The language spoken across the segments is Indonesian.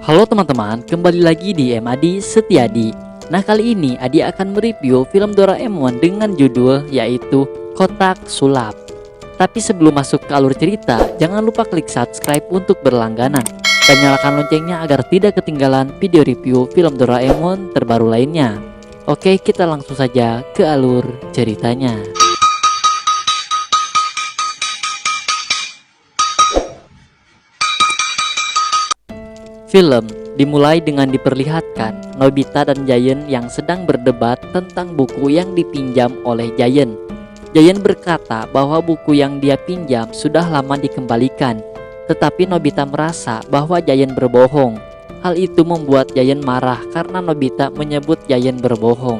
Halo teman-teman, kembali lagi di Adi Setiadi. Nah, kali ini Adi akan mereview film Doraemon dengan judul yaitu Kotak Sulap. Tapi sebelum masuk ke alur cerita, jangan lupa klik subscribe untuk berlangganan dan nyalakan loncengnya agar tidak ketinggalan video review film Doraemon terbaru lainnya. Oke, kita langsung saja ke alur ceritanya. Film dimulai dengan diperlihatkan Nobita dan Giant yang sedang berdebat tentang buku yang dipinjam oleh Giant. Giant berkata bahwa buku yang dia pinjam sudah lama dikembalikan, tetapi Nobita merasa bahwa Giant berbohong. Hal itu membuat Giant marah karena Nobita menyebut Giant berbohong.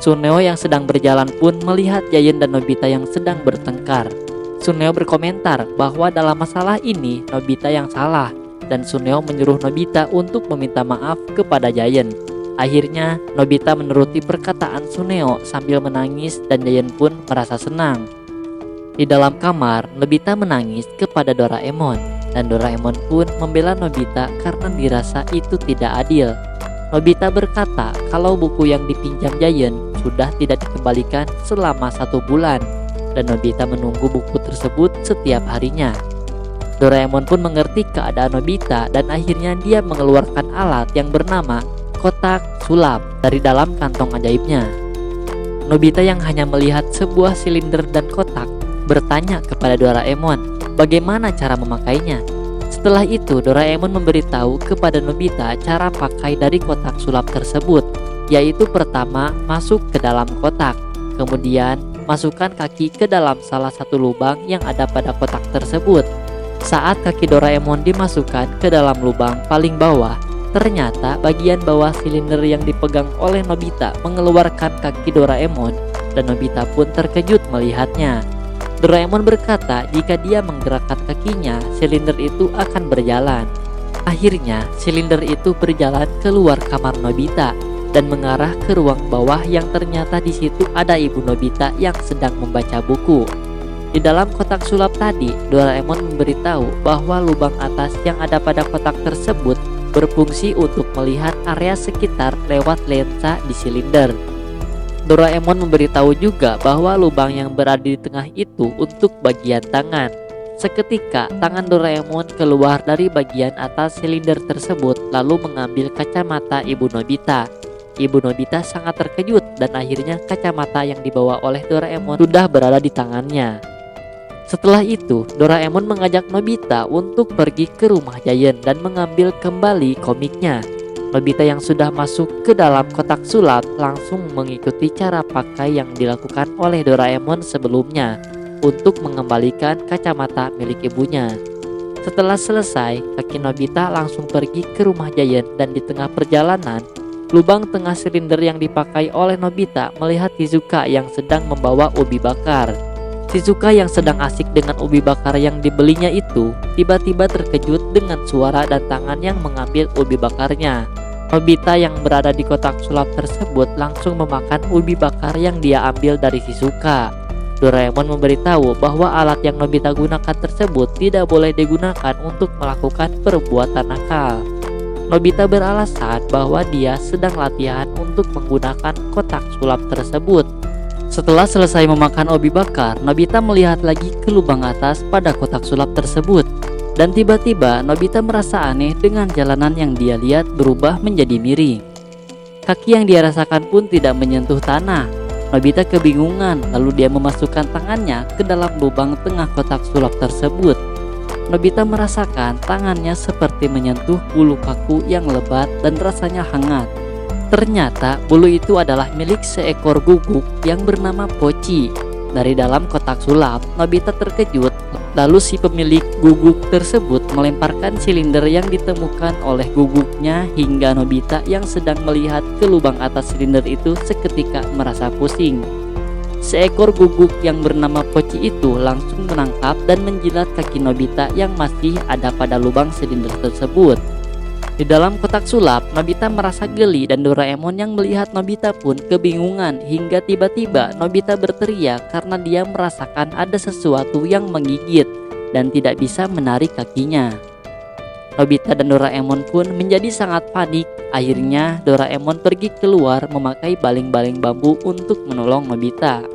Suneo yang sedang berjalan pun melihat Giant dan Nobita yang sedang bertengkar. Suneo berkomentar bahwa dalam masalah ini Nobita yang salah, dan Suneo menyuruh Nobita untuk meminta maaf kepada Giant. Akhirnya Nobita menuruti perkataan Suneo sambil menangis dan Giant pun merasa senang. Di dalam kamar, Nobita menangis kepada Doraemon dan Doraemon pun membela Nobita karena dirasa itu tidak adil. Nobita berkata kalau buku yang dipinjam Giant sudah tidak dikembalikan selama 1 bulan dan Nobita menunggu buku tersebut setiap harinya. Doraemon pun mengerti keadaan Nobita dan akhirnya dia mengeluarkan alat yang bernama kotak sulap dari dalam kantong ajaibnya. Nobita yang hanya melihat sebuah silinder dan kotak bertanya kepada Doraemon bagaimana cara memakainya. Setelah itu Doraemon memberitahu kepada Nobita cara pakai dari kotak sulap tersebut, yaitu pertama masuk ke dalam kotak, kemudian masukkan kaki ke dalam salah satu lubang yang ada pada kotak tersebut. Saat kaki Doraemon dimasukkan ke dalam lubang paling bawah, ternyata bagian bawah silinder yang dipegang oleh Nobita mengeluarkan kaki Doraemon dan Nobita pun terkejut melihatnya. Doraemon berkata jika dia menggerakkan kakinya, silinder itu akan berjalan. Akhirnya, silinder itu berjalan keluar kamar Nobita dan mengarah ke ruang bawah yang ternyata di situ ada ibu Nobita yang sedang membaca buku. Di dalam kotak sulap tadi, Doraemon memberitahu bahwa lubang atas yang ada pada kotak tersebut berfungsi untuk melihat area sekitar lewat lensa di silinder. Doraemon memberitahu juga bahwa lubang yang berada di tengah itu untuk bagian tangan. Seketika, tangan Doraemon keluar dari bagian atas silinder tersebut lalu mengambil kacamata ibu Nobita. Ibu Nobita sangat terkejut dan akhirnya kacamata yang dibawa oleh Doraemon sudah berada di tangannya. Setelah itu, Doraemon mengajak Nobita untuk pergi ke rumah Giant dan mengambil kembali komiknya. Nobita yang sudah masuk ke dalam kotak sulap langsung mengikuti cara pakai yang dilakukan oleh Doraemon sebelumnya untuk mengembalikan kacamata milik ibunya. Setelah selesai, kaki Nobita langsung pergi ke rumah Giant dan di tengah perjalanan, lubang tengah silinder yang dipakai oleh Nobita melihat Shizuka yang sedang membawa ubi bakar. Shizuka yang sedang asik dengan ubi bakar yang dibelinya itu tiba-tiba terkejut dengan suara dan tangan yang mengambil ubi bakarnya. Nobita yang berada di kotak sulap tersebut langsung memakan ubi bakar yang dia ambil dari Shizuka. Doraemon memberitahu bahwa alat yang Nobita gunakan tersebut tidak boleh digunakan untuk melakukan perbuatan nakal. Nobita beralasan bahwa dia sedang latihan untuk menggunakan kotak sulap tersebut. Setelah selesai memakan ubi bakar, Nobita melihat lagi ke lubang atas pada kotak sulap tersebut. Dan tiba-tiba Nobita merasa aneh dengan jalanan yang dia lihat berubah menjadi miring. Kaki yang dia rasakan pun tidak menyentuh tanah. Nobita kebingungan, lalu dia memasukkan tangannya ke dalam lubang tengah kotak sulap tersebut. Nobita merasakan tangannya seperti menyentuh bulu kaku yang lebat dan rasanya hangat. Ternyata bulu itu adalah milik seekor guguk yang bernama Pochi. Dari dalam kotak sulap, Nobita terkejut. Lalu si pemilik guguk tersebut melemparkan silinder yang ditemukan oleh guguknya hingga Nobita yang sedang melihat ke lubang atas silinder itu seketika merasa pusing. Seekor guguk yang bernama Pochi itu langsung menangkap dan menjilat kaki Nobita yang masih ada pada lubang silinder tersebut. Di dalam kotak sulap, Nobita merasa geli dan Doraemon yang melihat Nobita pun kebingungan hingga tiba-tiba Nobita berteriak karena dia merasakan ada sesuatu yang menggigit dan tidak bisa menarik kakinya. Nobita dan Doraemon pun menjadi sangat panik. Akhirnya Doraemon pergi keluar memakai baling-baling bambu untuk menolong Nobita.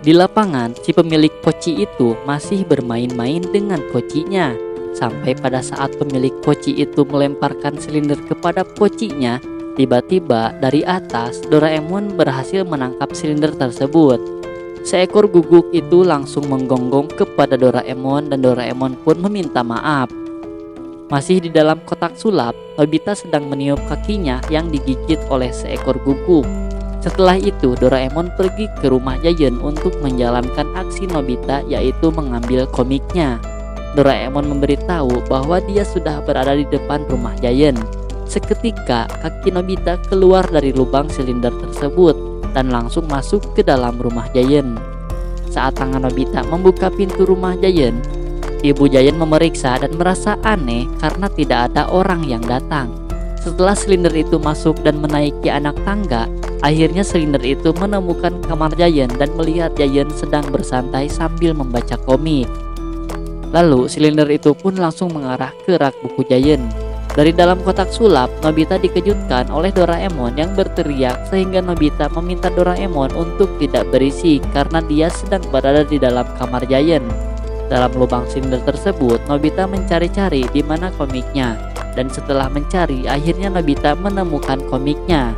Di lapangan, si pemilik koci itu masih bermain-main dengan kocinya. Sampai pada saat pemilik koci itu melemparkan silinder kepada kocinya, tiba-tiba dari atas Doraemon berhasil menangkap silinder tersebut. Seekor guguk itu langsung menggonggong kepada Doraemon dan Doraemon pun meminta maaf. Masih di dalam kotak sulap, Nobita sedang meniup kakinya yang digigit oleh seekor guguk. Setelah itu, Doraemon pergi ke rumah Giant untuk menjalankan aksi Nobita, yaitu mengambil komiknya. Doraemon memberitahu bahwa dia sudah berada di depan rumah Giant. Seketika, kaki Nobita keluar dari lubang silinder tersebut dan langsung masuk ke dalam rumah Giant. Saat tangan Nobita membuka pintu rumah Giant, Ibu Giant memeriksa dan merasa aneh karena tidak ada orang yang datang. Setelah silinder itu masuk dan menaiki anak tangga, akhirnya silinder itu menemukan kamar Giant dan melihat Giant sedang bersantai sambil membaca komik. Lalu silinder itu pun langsung mengarah ke rak buku Giant. Dari dalam kotak sulap, Nobita dikejutkan oleh Doraemon yang berteriak sehingga Nobita meminta Doraemon untuk tidak berisik karena dia sedang berada di dalam kamar Giant. Dalam lubang silinder tersebut, Nobita mencari-cari di mana komiknya. Dan setelah mencari, akhirnya Nobita menemukan komiknya.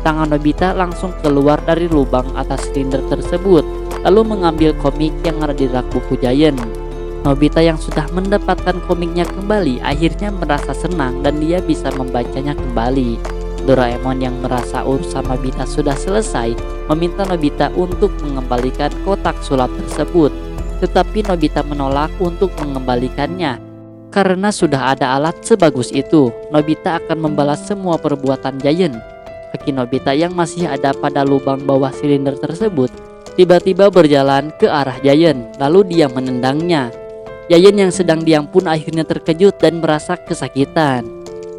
Tangan Nobita langsung keluar dari lubang atas silinder tersebut, lalu mengambil komik yang ada di rak buku Giant. Nobita yang sudah mendapatkan komiknya kembali akhirnya merasa senang dan dia bisa membacanya kembali. Doraemon yang merasa urusan Nobita sudah selesai meminta Nobita untuk mengembalikan kotak sulap tersebut. Tetapi Nobita menolak untuk mengembalikannya. Karena sudah ada alat sebagus itu, Nobita akan membalas semua perbuatan Giant. Kaki Nobita yang masih ada pada lubang bawah silinder tersebut tiba-tiba berjalan ke arah Giant, lalu dia menendangnya. Giant yang sedang diam pun akhirnya terkejut dan merasa kesakitan.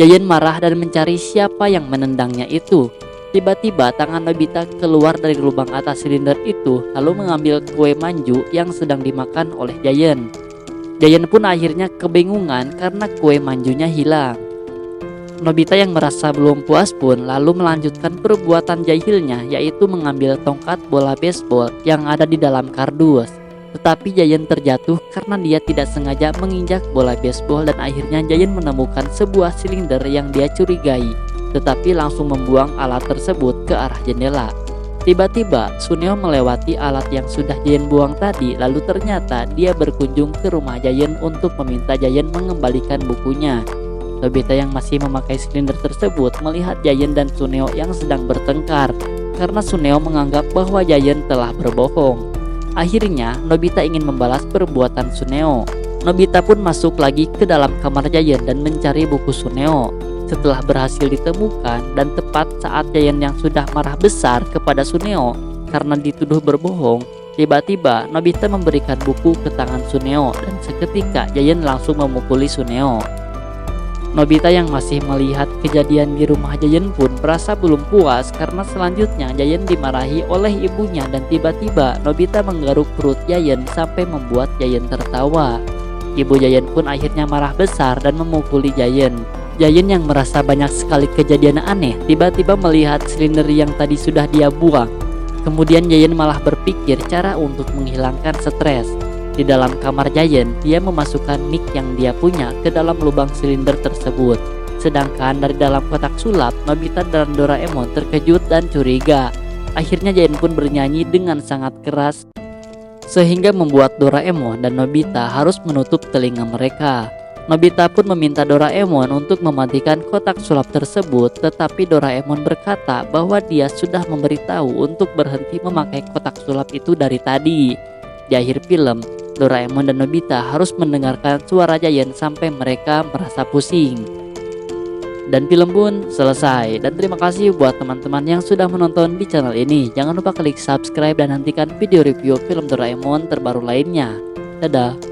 Giant marah dan mencari siapa yang menendangnya itu. Tiba-tiba tangan Nobita keluar dari lubang atas silinder itu lalu mengambil kue manju yang sedang dimakan oleh Giant. Giant pun akhirnya kebingungan karena kue manjunya hilang. Nobita yang merasa belum puas pun lalu melanjutkan perbuatan jahilnya, yaitu mengambil tongkat bola baseball yang ada di dalam kardus. Tetapi Giant terjatuh karena dia tidak sengaja menginjak bola baseball dan akhirnya Giant menemukan sebuah silinder yang dia curigai, tetapi langsung membuang alat tersebut ke arah jendela. Tiba-tiba Suneo melewati alat yang sudah Giant buang tadi, lalu ternyata dia berkunjung ke rumah Giant untuk meminta Giant mengembalikan bukunya. Nobita yang masih memakai silinder tersebut melihat Giant dan Suneo yang sedang bertengkar karena Suneo menganggap bahwa Giant telah berbohong. Akhirnya Nobita ingin membalas perbuatan Suneo. Nobita pun masuk lagi ke dalam kamar Giant dan mencari buku Suneo. Setelah berhasil ditemukan dan tepat saat Giant yang sudah marah besar kepada Suneo karena dituduh berbohong, tiba-tiba Nobita memberikan buku ke tangan Suneo dan seketika Giant langsung memukuli Suneo. Nobita yang masih melihat kejadian di rumah Giant pun merasa belum puas karena selanjutnya Giant dimarahi oleh ibunya dan tiba-tiba Nobita menggaruk perut Giant sampai membuat Giant tertawa. Ibu Giant pun akhirnya marah besar dan memukuli Giant. Giant yang merasa banyak sekali kejadian aneh tiba-tiba melihat silinder yang tadi sudah dia buang. Kemudian Giant malah berpikir cara untuk menghilangkan stres. Di dalam kamar Giant, dia memasukkan mic yang dia punya ke dalam lubang silinder tersebut. Sedangkan dari dalam kotak sulap, Nobita dan Doraemon terkejut dan curiga. Akhirnya Giant pun bernyanyi dengan sangat keras sehingga membuat Doraemon dan Nobita harus menutup telinga mereka. Nobita pun meminta Doraemon untuk mematikan kotak sulap tersebut, tetapi Doraemon berkata bahwa dia sudah memberitahu untuk berhenti memakai kotak sulap itu dari tadi. Di akhir film, Doraemon dan Nobita harus mendengarkan suara Giant sampai mereka merasa pusing. Dan film pun selesai. Dan terima kasih buat teman-teman yang sudah menonton di channel ini. Jangan lupa klik subscribe dan nantikan video review film Doraemon terbaru lainnya. Dadah.